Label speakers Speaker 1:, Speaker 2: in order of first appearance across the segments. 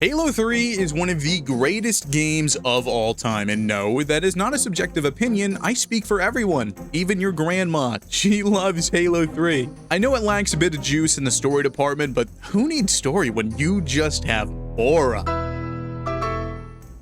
Speaker 1: Halo 3 is one of the greatest games of all time, and no, that is not a subjective opinion. I speak for everyone, even your grandma. She loves Halo 3. I know it lacks a bit of juice in the story department, but who needs story when you just have aura?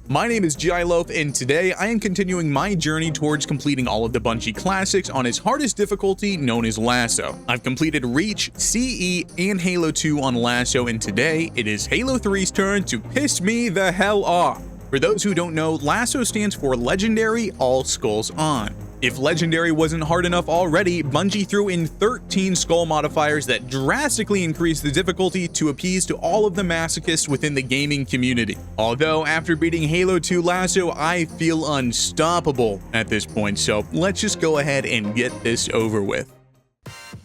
Speaker 1: My name is Jilof, and today I am continuing my journey towards completing all of the Bungie classics on its hardest difficulty, known as LASO. I've completed Reach, CE, and Halo 2 on LASO, and today it is Halo 3's turn to piss me the hell off. For those who don't know, LASO stands for Legendary All Skulls On. If Legendary wasn't hard enough already, Bungie threw in 13 skull modifiers that drastically increased the difficulty to appease to all of the masochists within the gaming community. Although, after beating Halo 2 LASO, I feel unstoppable at this point, so let's just go ahead and get this over with.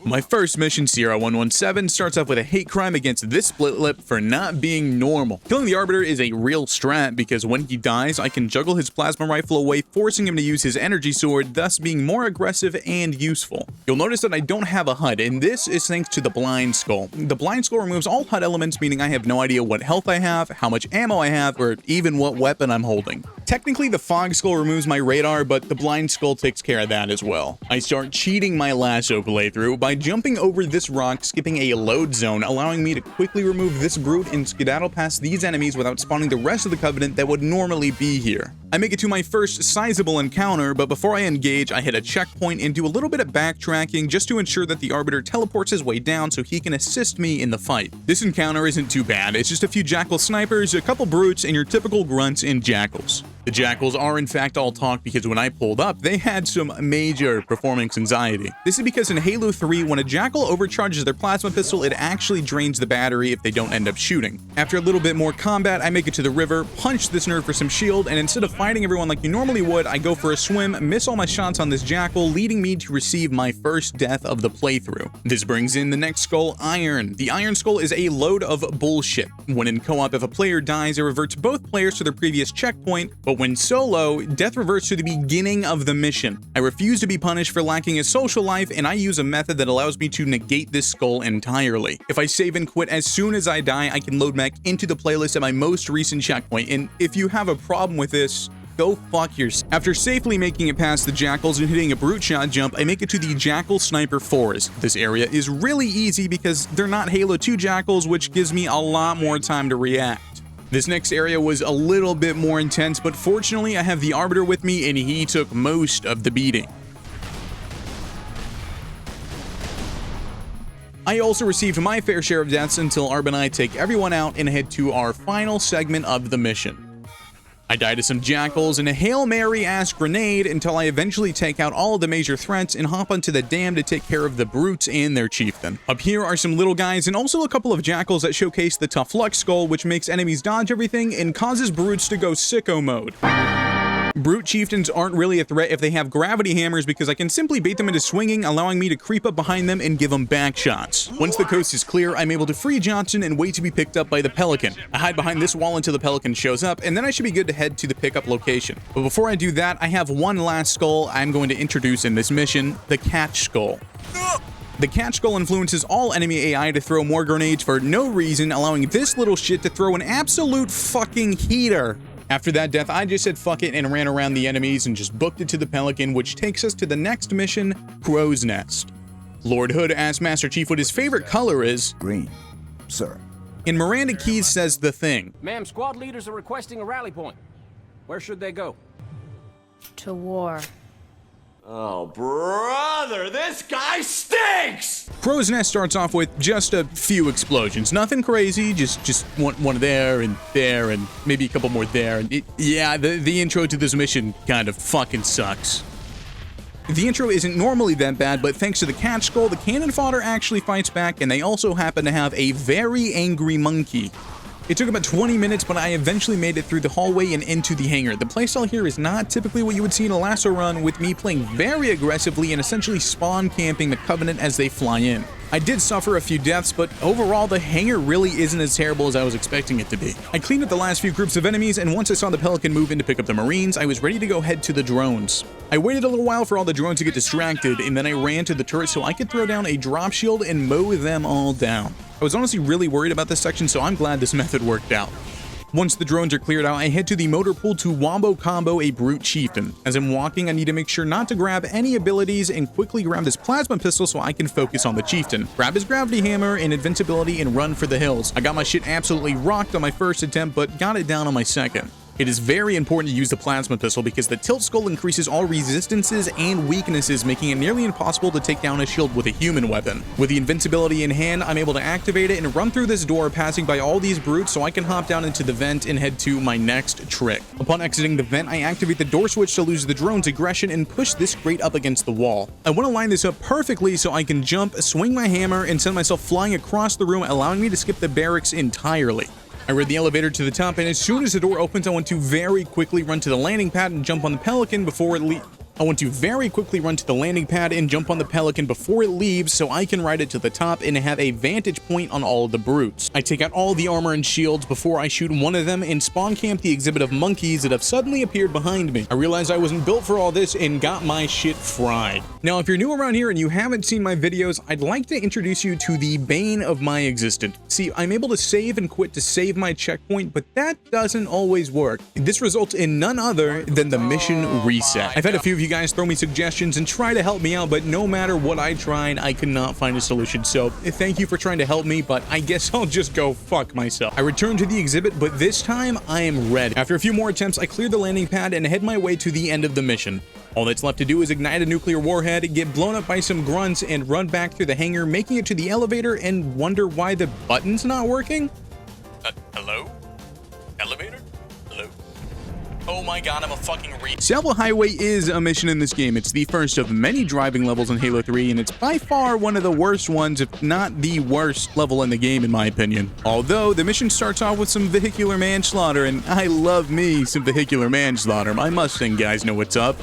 Speaker 1: My first mission, Sierra 117, starts off with a hate crime against this split lip for not being normal. Killing the Arbiter is a real strat because when he dies, I can juggle his plasma rifle away, forcing him to use his energy sword, thus being more aggressive and useful. You'll notice that I don't have a HUD, and this is thanks to the Blind Skull. The Blind Skull removes all HUD elements, meaning I have no idea what health I have, how much ammo I have, or even what weapon I'm holding. Technically, the Fog Skull removes my radar, but the Blind Skull takes care of that as well. I start cheating my LASO playthrough by jumping over this rock, skipping a load zone, allowing me to quickly remove this brute and skedaddle past these enemies without spawning the rest of the Covenant that would normally be here. I make it to my first sizable encounter, but before I engage, I hit a checkpoint and do a little bit of backtracking just to ensure that the Arbiter teleports his way down so he can assist me in the fight. This encounter isn't too bad. It's just a few Jackal snipers, a couple brutes, and your typical grunts and Jackals. The Jackals are in fact all talk because when I pulled up, they had some major performance anxiety. This is because in Halo 3, when a Jackal overcharges their plasma pistol, it actually drains the battery if they don't end up shooting. After a little bit more combat, I make it to the river, punch this nerd for some shield, and instead of fighting everyone like you normally would, I go for a swim, miss all my shots on this Jackal, leading me to receive my first death of the playthrough. This brings in the next skull, Iron. The Iron Skull is a load of bullshit. When in co-op, if a player dies, it reverts both players to their previous checkpoint, but when solo, death reverts to the beginning of the mission. I refuse to be punished for lacking a social life, and I use a method that allows me to negate this skull entirely. If I save and quit as soon as I die, I can load back into the playlist at my most recent checkpoint, and if you have a problem with this, go fuck yourself. After safely making it past the Jackals and hitting a brute shot jump, I make it to the Jackal Sniper Forest. This area is really easy because they're not Halo 2 Jackals, which gives me a lot more time to react. This next area was a little bit more intense, but fortunately I have the Arbiter with me and he took most of the beating. I also received my fair share of deaths until Arb and I take everyone out and head to our final segment of the mission. I die to some Jackals and a Hail Mary-ass grenade until I eventually take out all of the major threats and hop onto the dam to take care of the brutes and their chieftain. Up here are some little guys and also a couple of Jackals that showcase the Tough Luck Skull, which makes enemies dodge everything and causes brutes to go sicko mode. Brute chieftains aren't really a threat if they have gravity hammers because I can simply bait them into swinging, allowing me to creep up behind them and give them back shots. Once the coast is clear, I'm able to free Johnson and wait to be picked up by the Pelican. I hide behind this wall until the Pelican shows up, and then I should be good to head to the pickup location. But before I do that, I have one last skull I'm going to introduce in this mission, the Catch Skull. The Catch Skull influences all enemy AI to throw more grenades for no reason, allowing this little shit to throw an absolute fucking heater. After that death, I just said fuck it and ran around the enemies and just booked it to the Pelican, which takes us to the next mission, Crow's Nest. Lord Hood asks Master Chief what his favorite color is.
Speaker 2: Green, sir.
Speaker 1: And Miranda Keys says the thing.
Speaker 3: Ma'am, squad leaders are requesting a rally point. Where should they go?
Speaker 4: To war.
Speaker 5: Oh, brother, this guy stinks!
Speaker 1: Crow's Nest starts off with just a few explosions. Nothing crazy, just one there and maybe a couple more there. And the intro to this mission kind of fucking sucks. The intro isn't normally that bad, but thanks to the Catch Skull, the cannon fodder actually fights back, and they also happen to have a very angry monkey. It took about 20 minutes, but I eventually made it through the hallway and into the hangar. The playstyle here is not typically what you would see in a LASO run, with me playing very aggressively and essentially spawn camping the Covenant as they fly in. I did suffer a few deaths, but overall the hangar really isn't as terrible as I was expecting it to be. I cleaned up the last few groups of enemies, and once I saw the Pelican move in to pick up the Marines, I was ready to go head to the drones. I waited a little while for all the drones to get distracted, and then I ran to the turret so I could throw down a drop shield and mow them all down. I was honestly really worried about this section, so I'm glad this method worked out. Once the drones are cleared out, I head to the motor pool to wombo combo a brute chieftain. As I'm walking, I need to make sure not to grab any abilities and quickly grab this plasma pistol so I can focus on the chieftain. Grab his gravity hammer and invincibility and run for the hills. I got my shit absolutely rocked on my first attempt, but got it down on my second. It is very important to use the plasma pistol because the tilt skull increases all resistances and weaknesses, making it nearly impossible to take down a shield with a human weapon. With the invincibility in hand, I'm able to activate it and run through this door, passing by all these brutes so I can hop down into the vent and head to my next trick. Upon exiting the vent, I activate the door switch to lose the drone's aggression and push this crate up against the wall. I want to line this up perfectly so I can jump, swing my hammer, and send myself flying across the room, allowing me to skip the barracks entirely. I ride the elevator to the top, and as soon as the door opens, I want to very quickly run to the landing pad and jump on the Pelican before it leaves so I can ride it to the top and have a vantage point on all of the brutes. I take out all the armor and shields before I shoot one of them and spawn camp the exhibit of monkeys that have suddenly appeared behind me. I realized I wasn't built for all this and got my shit fried. Now, if you're new around here and you haven't seen my videos, I'd like to introduce you to the bane of my existence. See, I'm able to save and quit to save my checkpoint, but that doesn't always work. This results in none other than the mission reset. I've had a few of you guys throw me suggestions and try to help me out, but no matter what I tried, I could not find a solution. So thank you for trying to help me, but I guess I'll just go fuck myself. I return to the exhibit, but this time I am ready. After a few more attempts, I clear the landing pad and head my way to the end of the mission. All that's left to do is ignite a nuclear warhead, get blown up by some grunts, and run back through the hangar, making it to the elevator and wonder why the button's not working. Hello? Elevator? Hello? Oh my god, I'm a fucking reach. Tsavo Highway is a mission in this game. It's the first of many driving levels in Halo 3, and it's by far one of the worst ones, if not the worst level in the game, in my opinion. Although, the mission starts off with some vehicular manslaughter, and I love me some vehicular manslaughter. My Mustang guys know what's up.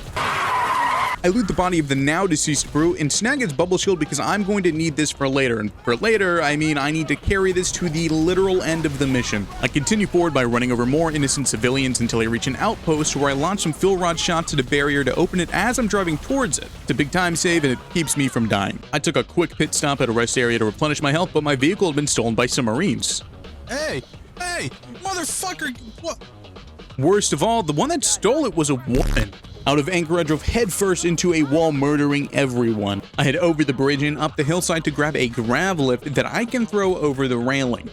Speaker 1: I loot the body of the now deceased brute and snag its bubble shield because I'm going to need this for later. And for later, I mean I need to carry this to the literal end of the mission. I continue forward by running over more innocent civilians until I reach an outpost where I launch some fuel rod shots at a barrier to open it as I'm driving towards it. It's a big time save and it keeps me from dying. I took a quick pit stop at a rest area to replenish my health, but my vehicle had been stolen by some Marines. Hey, motherfucker, what? Worst of all, the one that stole it was a woman. Out of anger, I drove headfirst into a wall, murdering everyone. I head over the bridge and up the hillside to grab a grav lift that I can throw over the railing.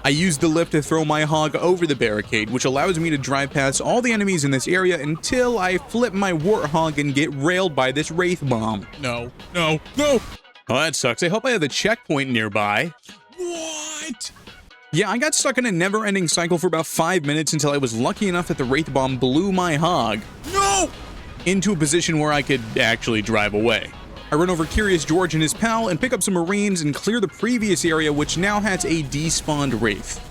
Speaker 1: I use the lift to throw my hog over the barricade, which allows me to drive past all the enemies in this area until I flip my warthog and get railed by this wraith bomb. No. Oh, that sucks. I hope I have a checkpoint nearby. What? Yeah, I got stuck in a never-ending cycle for about 5 minutes until I was lucky enough that the wraith bomb blew my hog. No! Into a position where I could actually drive away. I run over Curious George and his pal and pick up some Marines and clear the previous area, which now has a despawned wraith.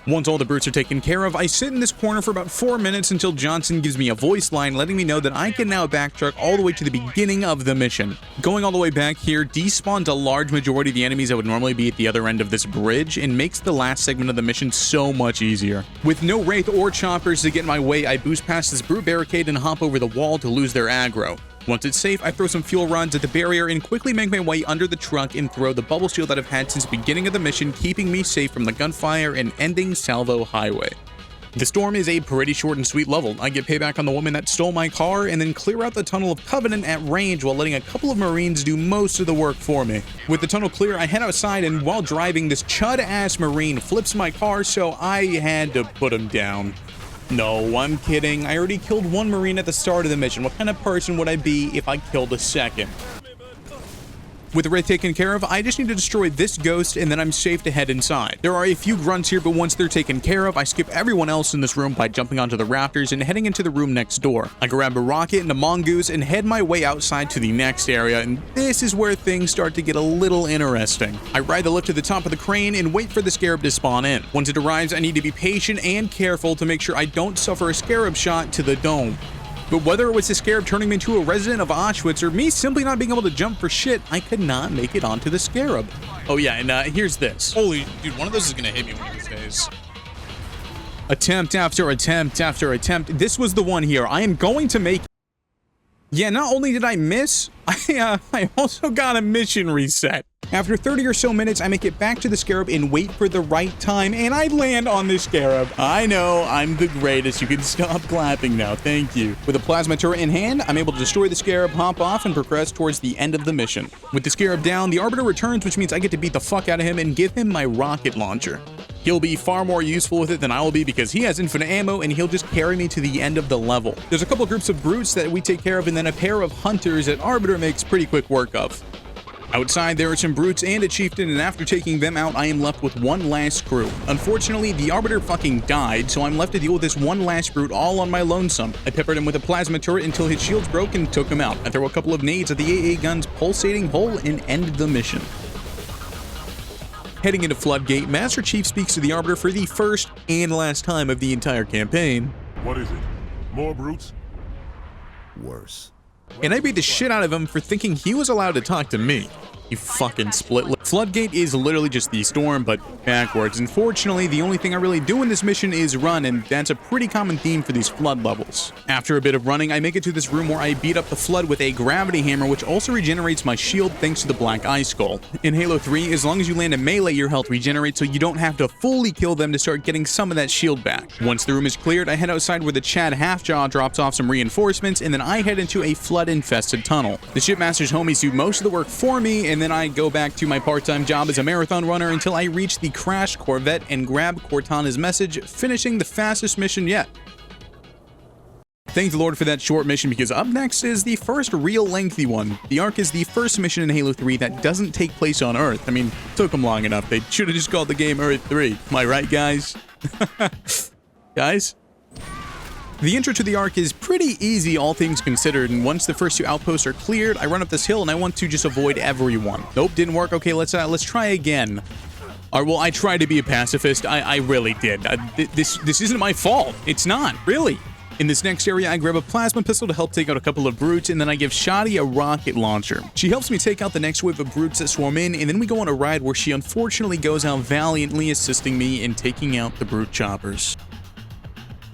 Speaker 1: Once all the brutes are taken care of, I sit in this corner for about 4 minutes until Johnson gives me a voice line letting me know that I can now backtrack all the way to the beginning of the mission. Going all the way back here despawns a large majority of the enemies that would normally be at the other end of this bridge and makes the last segment of the mission so much easier. With no wraith or choppers to get in my way, I boost past this brute barricade and hop over the wall to lose their aggro. Once it's safe, I throw some fuel rods at the barrier and quickly make my way under the truck and throw the bubble shield that I've had since the beginning of the mission, keeping me safe from the gunfire and ending Tsavo Highway. The storm is a pretty short and sweet level. I get payback on the woman that stole my car and then clear out the tunnel of Covenant at range while letting a couple of Marines do most of the work for me. With the tunnel clear, I head outside and while driving, this chud-ass Marine flips my car, so I had to put him down. No, I'm kidding. I already killed one Marine at the start of the mission. What kind of person would I be if I killed a second? With the wraith taken care of, I just need to destroy this ghost and then I'm safe to head inside. There are a few grunts here, but once they're taken care of, I skip everyone else in this room by jumping onto the rafters and heading into the room next door. I grab a rocket and a mongoose and head my way outside to the next area, and this is where things start to get a little interesting. I ride the lift to the top of the crane and wait for the scarab to spawn in. Once it arrives, I need to be patient and careful to make sure I don't suffer a scarab shot to the dome. But whether it was the scarab turning me into a resident of Auschwitz or me simply not being able to jump for shit, I could not make it onto the scarab. Oh yeah, and here's this.
Speaker 2: Holy, dude, one of those is gonna hit me one of these days.
Speaker 1: Attempt after attempt after attempt. This was the one here. I am going to make... Yeah, not only did I miss, I also got a mission reset. After 30 or so minutes, I make it back to the scarab and wait for the right time, and I land on the scarab. I know, I'm the greatest. You can stop clapping now. Thank you. With a plasma turret in hand, I'm able to destroy the scarab, hop off, and progress towards the end of the mission. With the scarab down, the Arbiter returns, which means I get to beat the fuck out of him and give him my rocket launcher. He'll be far more useful with it than I will be because he has infinite ammo and he'll just carry me to the end of the level. There's a couple groups of brutes that we take care of and then a pair of hunters that Arbiter makes pretty quick work of. Outside, there are some brutes and a chieftain, and after taking them out, I am left with one last crew. Unfortunately, the Arbiter fucking died, so I'm left to deal with this one last brute all on my lonesome. I peppered him with a plasma turret until his shields broke and took him out. I throw a couple of nades at the AA gun's pulsating hole and end the mission. Heading into Floodgate, Master Chief speaks to the Arbiter for the first and last time of the entire campaign.
Speaker 6: What is it? More brutes?
Speaker 5: Worse.
Speaker 1: And I beat the shit out of him for thinking he was allowed to talk to me. You fucking split lip. Floodgate is literally just the storm, but backwards. Unfortunately, the only thing I really do in this mission is run, and that's a pretty common theme for these flood levels. After a bit of running, I make it to this room where I beat up the flood with a gravity hammer, which also regenerates my shield thanks to the black eye skull. In Halo 3, as long as you land a melee, your health regenerates, so you don't have to fully kill them to start getting some of that shield back. Once the room is cleared, I head outside where the Chad Halfjaw drops off some reinforcements, and then I head into a flood-infested tunnel. The shipmaster's homies do most of the work for me, and then I go back to my part-time job as a marathon runner until I reach the crashed Corvette and grab Cortana's message, finishing the fastest mission yet. Thank the Lord for that short mission, because up next is the first real lengthy one. The Ark is the first mission in Halo 3 that doesn't take place on Earth. I mean, it took them long enough. They should have just called the game Earth 3. Am I right, guys? Guys? The intro to the Ark is pretty easy, all things considered, and once the first two outposts are cleared, I run up this hill and I want to just avoid everyone. Nope, didn't work. Okay, let's try again. Well, I tried to be a pacifist. I really did. This isn't my fault. It's not, really. In this next area, I grab a plasma pistol to help take out a couple of brutes, and then I give Shoddy a rocket launcher. She helps me take out the next wave of brutes that swarm in, and then we go on a ride where she unfortunately goes out valiantly assisting me in taking out the brute choppers.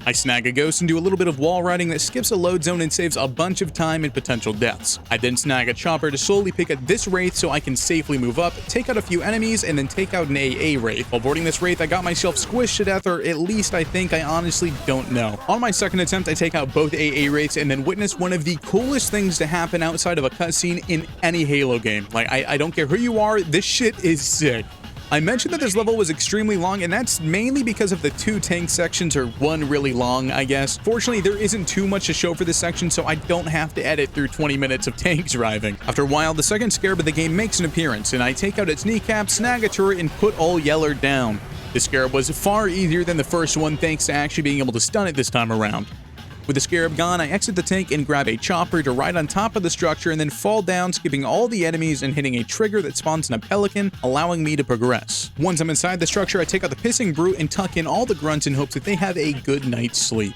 Speaker 1: I snag a ghost and do a little bit of wall riding that skips a load zone and saves a bunch of time and potential deaths. I then snag a chopper to slowly pick at this wraith so I can safely move up, take out a few enemies, and then take out an AA wraith. While boarding this wraith, I got myself squished to death, or at least I think. I honestly don't know. On my second attempt, I take out both AA wraiths and then witness one of the coolest things to happen outside of a cutscene in any Halo game. Like, I don't care who you are, this shit is sick. I mentioned that this level was extremely long, and that's mainly because of the two tank sections, or one really long, I guess. Fortunately, there isn't too much to show for this section, so I don't have to edit through 20 minutes of tanks arriving. After a while, the second scarab of the game makes an appearance, and I take out its kneecap, snag a turret, and put all Yeller down. This scarab was far easier than the first one, thanks to actually being able to stun it this time around. With the scarab gone, I exit the tank and grab a chopper to ride on top of the structure and then fall down, skipping all the enemies and hitting a trigger that spawns in a pelican, allowing me to progress. Once I'm inside the structure, I take out the pissing brute and tuck in all the grunts in hopes that they have a good night's sleep.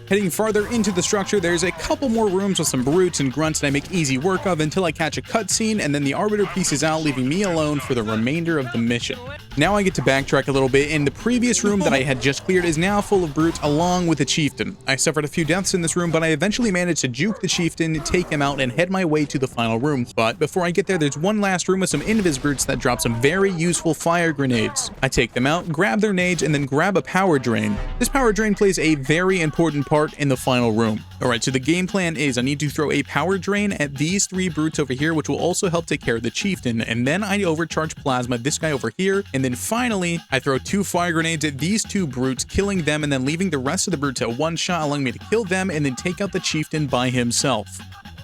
Speaker 1: Heading farther into the structure, there's a couple more rooms with some brutes and grunts that I make easy work of until I catch a cutscene, and then the Arbiter pieces out, leaving me alone for the remainder of the mission. Now I get to backtrack a little bit, and the previous room that I had just cleared is now full of brutes along with the chieftain. I suffered a few deaths in this room, but I eventually managed to juke the chieftain, take him out, and head my way to the final room. But before I get there, there's one last room with some invis brutes that drop some very useful fire grenades. I take them out, grab their nades, and then grab a power drain. This power drain plays a very important part in the final room. Alright, so the game plan is I need to throw a power drain at these three brutes over here, which will also help take care of the chieftain, and then I overcharge plasma this guy over here, and then finally I throw two fire grenades at these two brutes, killing them and then leaving the rest of the brutes at one shot, allowing me to kill them and then take out the chieftain by himself.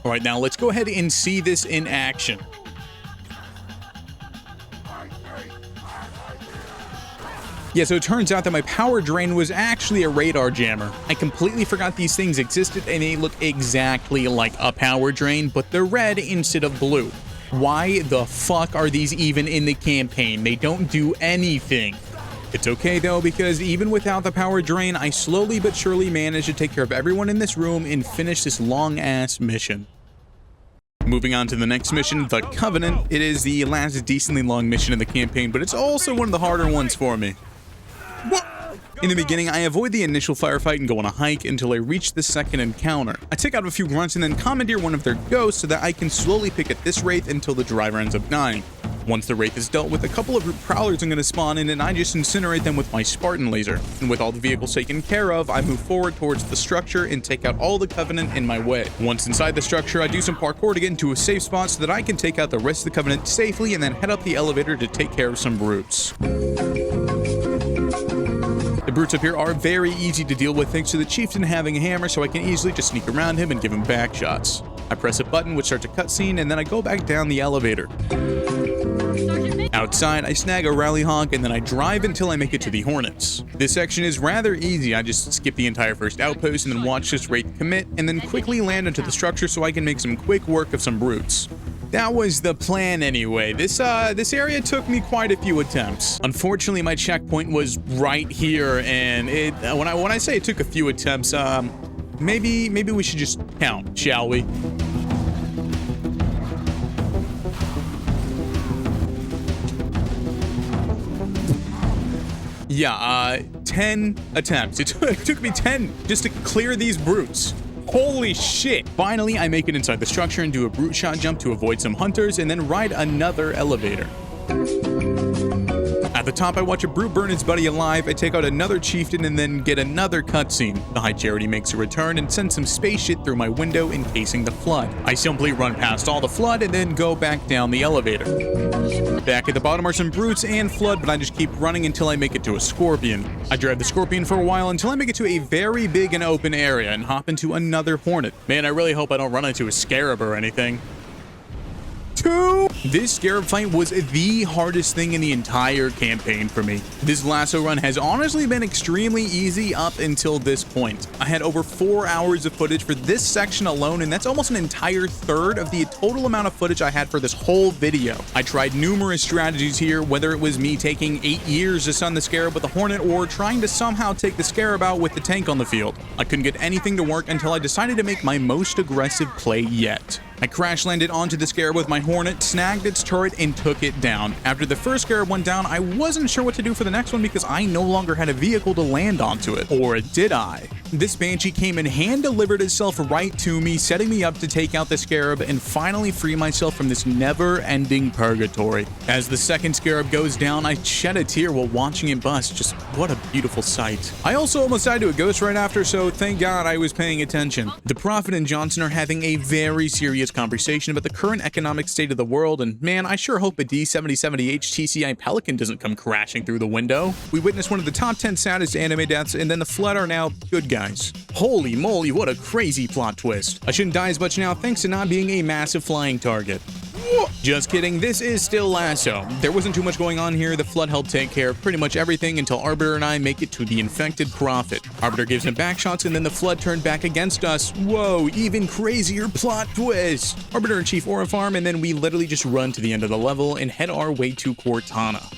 Speaker 1: Alright, now let's go ahead and see this in action. Yeah, so it turns out that my power drain was actually a radar jammer. I completely forgot these things existed, and they look exactly like a power drain, but they're red instead of blue. Why the fuck are these even in the campaign? They don't do anything. It's okay though, because even without the power drain, I slowly but surely managed to take care of everyone in this room and finish this long-ass mission. Moving on to the next mission, the Covenant. It is the last decently long mission in the campaign, but it's also one of the harder ones for me. In the beginning, I avoid the initial firefight and go on a hike until I reach the second encounter. I take out a few grunts and then commandeer one of their ghosts so that I can slowly pick at this wraith until the driver ends up dying. Once the Wraith is dealt with, a couple of Prowlers are going to spawn in, and I just incinerate them with my Spartan laser. And with all the vehicles taken care of, I move forward towards the structure and take out all the Covenant in my way. Once inside the structure, I do some parkour to get into a safe spot so that I can take out the rest of the Covenant safely and then head up the elevator to take care of some brutes. The brutes up here are very easy to deal with thanks to the chieftain having a hammer, so I can easily just sneak around him and give him back shots. I press a button which starts a cutscene, and then I go back down the elevator. Outside, I snag a rally honk, and then I drive until I make it to the Hornets. This section is rather easy. I just skip the entire first outpost and then watch this Wraith commit, and then quickly land into the structure so I can make some quick work of some brutes. That was the plan anyway. This area took me quite a few attempts. Unfortunately, my checkpoint was right here, and when I say it took a few attempts, maybe we should just count, shall we? Yeah, 10 attempts. It took me 10 just to clear these brutes. Holy shit. Finally, I make it inside the structure and do a brute shot jump to avoid some hunters and then ride another elevator. At the top, I watch a brute burn his buddy alive, I take out another chieftain, and then get another cutscene. The High Charity makes a return and sends some space shit through my window, encasing the Flood. I simply run past all the Flood and then go back down the elevator. Back at the bottom are some brutes and Flood, but I just keep running until I make it to a Scorpion. I drive the Scorpion for a while until I make it to a very big and open area and hop into another Hornet. Man, I really hope I don't run into a Scarab or anything. This Scarab fight was the hardest thing in the entire campaign for me. This LASO run has honestly been extremely easy up until this point. I had over 4 hours of footage for this section alone, and that's almost an entire third of the total amount of footage I had for this whole video. I tried numerous strategies here, whether it was me taking 8 years to stun the Scarab with a Hornet or trying to somehow take the Scarab out with the tank on the field. I couldn't get anything to work until I decided to make my most aggressive play yet. I crash landed onto the Scarab with my Hornet, snagged its turret, and took it down. After the first Scarab went down, I wasn't sure what to do for the next one because I no longer had a vehicle to land onto it. Or did I? This Banshee came and hand-delivered itself right to me, setting me up to take out the Scarab and finally free myself from this never-ending purgatory. As the second Scarab goes down, I shed a tear while watching it bust. Just what a beautiful sight. I also almost died to a ghost right after, so thank God I was paying attention. The Prophet and Johnson are having a very serious conversation about the current economic state of the world, and man, I sure hope a D7070H TCI Pelican doesn't come crashing through the window. We witnessed one of the top 10 saddest anime deaths, and then the Flood are now good guys. Holy moly, what a crazy plot twist. I shouldn't die as much now thanks to not being a massive flying target. Just kidding, this is still LASO. There wasn't too much going on here. The Flood helped take care of pretty much everything until Arbiter and I make it to the infected Prophet. Arbiter gives him back shots and then the Flood turned back against us. Whoa, even crazier plot twist. Arbiter and Chief Orifarm, and then we literally just run to the end of the level and head our way to Cortana.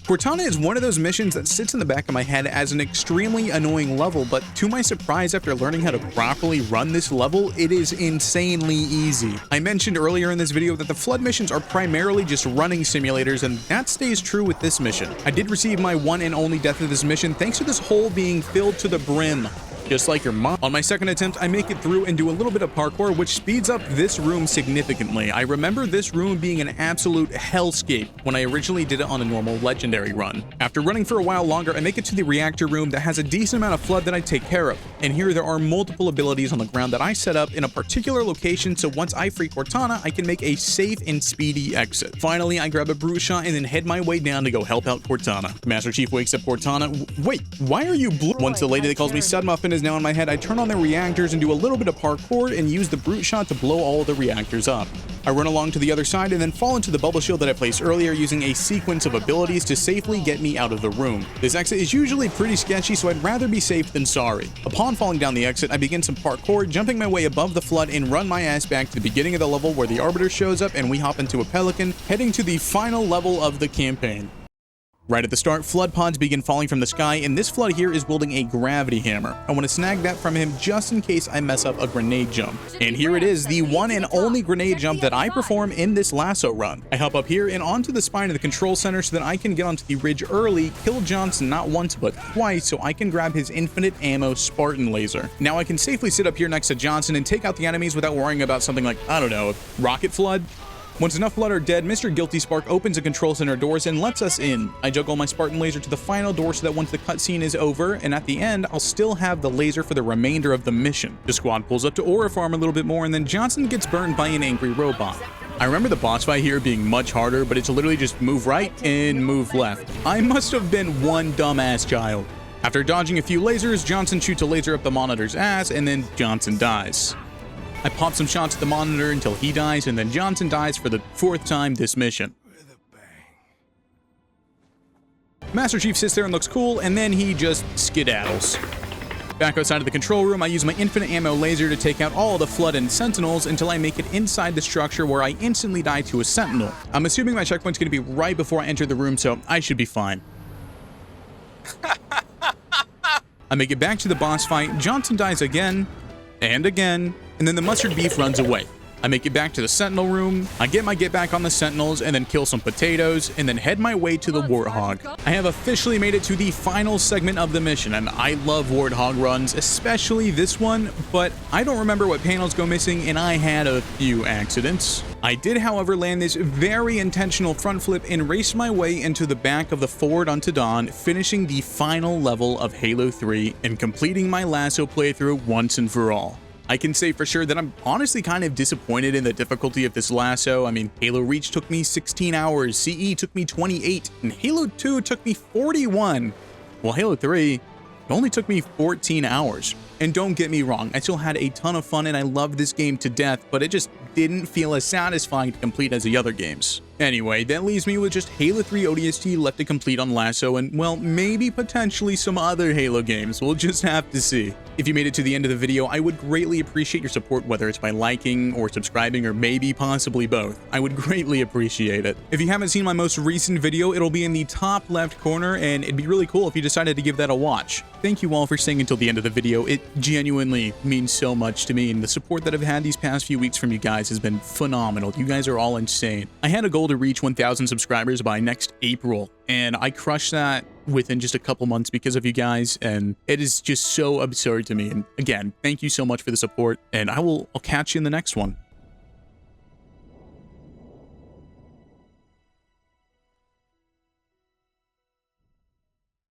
Speaker 1: Cortana is one of those missions that sits in the back of my head as an extremely annoying level, but to my surprise, after learning how to properly run this level, it is insanely easy. I mentioned earlier in this video that the Flood missions are primarily just running simulators, and that stays true with this mission. I did receive my one and only death of this mission thanks to this hole being filled to the brim. Just like your mom. On my second attempt, I make it through and do a little bit of parkour, which speeds up this room significantly. I remember this room being an absolute hellscape when I originally did it on a normal legendary run. After running for a while longer, I make it to the reactor room that has a decent amount of Flood that I take care of. And here there are multiple abilities on the ground that I set up in a particular location, so once I free Cortana, I can make a safe and speedy exit. Finally, I grab a brute shot and then head my way down to go help out Cortana. Master Chief wakes up Cortana. Wait, why are you blue? Once the lady that calls me Stud Muffin is now in my head, I turn on the reactors and do a little bit of parkour and use the brute shot to blow all the reactors up. I run along to the other side and then fall into the bubble shield that I placed earlier using a sequence of abilities to safely get me out of the room. This exit is usually pretty sketchy, so I'd rather be safe than sorry. Upon falling down the exit, I begin some parkour, jumping my way above the Flood and run my ass back to the beginning of the level where the Arbiter shows up and we hop into a Pelican, heading to the final level of the campaign. Right at the start, Flood pods begin falling from the sky, and this Flood here is wielding a gravity hammer. I want to snag that from him just in case I mess up a grenade jump. And here it is, the one and only grenade jump that I perform in this LASO run. I hop up here and onto the spine of the control center so that I can get onto the ridge early, kill Johnson not once but twice so I can grab his infinite ammo Spartan laser. Now I can safely sit up here next to Johnson and take out the enemies without worrying about something like, I don't know, a rocket flood? Once enough blood are dead, Mr. Guilty Spark opens the control center doors and lets us in. I juggle my Spartan laser to the final door so that once the cutscene is over, and at the end, I'll still have the laser for the remainder of the mission. The squad pulls up to Aura Farm a little bit more, and then Johnson gets burned by an angry robot. I remember the boss fight here being much harder, but it's literally just move right and move left. I must have been one dumbass child. After dodging a few lasers, Johnson shoots a laser up the monitor's ass, and then Johnson dies. I pop some shots at the monitor until he dies, and then Johnson dies for the 4th time this mission. Master Chief sits there and looks cool, and then he just skedaddles. Back outside of the control room, I use my infinite ammo laser to take out all the Flood and Sentinels until I make it inside the structure where I instantly die to a Sentinel. I'm assuming my checkpoint's going to be right before I enter the room, so I should be fine. I make it back to the boss fight, Johnson dies again, and again, and then the mustard beef runs away. I make it back to the Sentinel room, I get my get back on the Sentinels, and then kill some potatoes, and then head my way to the Warthog. I have officially made it to the final segment of the mission, and I love Warthog runs, especially this one, but I don't remember what panels go missing, and I had a few accidents. I did, however, land this very intentional front flip and race my way into the back of the Forward Unto Dawn, finishing the final level of Halo 3 and completing my LASO playthrough once and for all. I can say for sure that I'm honestly kind of disappointed in the difficulty of this LASO. I mean, Halo Reach took me 16 hours, CE took me 28, and Halo 2 took me 41. Well, Halo 3 only took me 14 hours. And don't get me wrong, I still had a ton of fun and I loved this game to death, but it just didn't feel as satisfying to complete as the other games. Anyway, that leaves me with just Halo 3 ODST left to complete on LASO and, well, maybe potentially some other Halo games. We'll just have to see. If you made it to the end of the video, I would greatly appreciate your support, whether it's by liking or subscribing or maybe possibly both. I would greatly appreciate it. If you haven't seen my most recent video, it'll be in the top left corner and it'd be really cool if you decided to give that a watch. Thank you all for staying until the end of the video. It genuinely means so much to me, and the support that I've had these past few weeks from you guys has been phenomenal. You guys are all insane. I had a goal to reach 1,000 subscribers by next April, and I crushed that within just a couple months because of you guys, and it is just so absurd to me. And again, thank you so much for the support, and I'll catch you in the next one.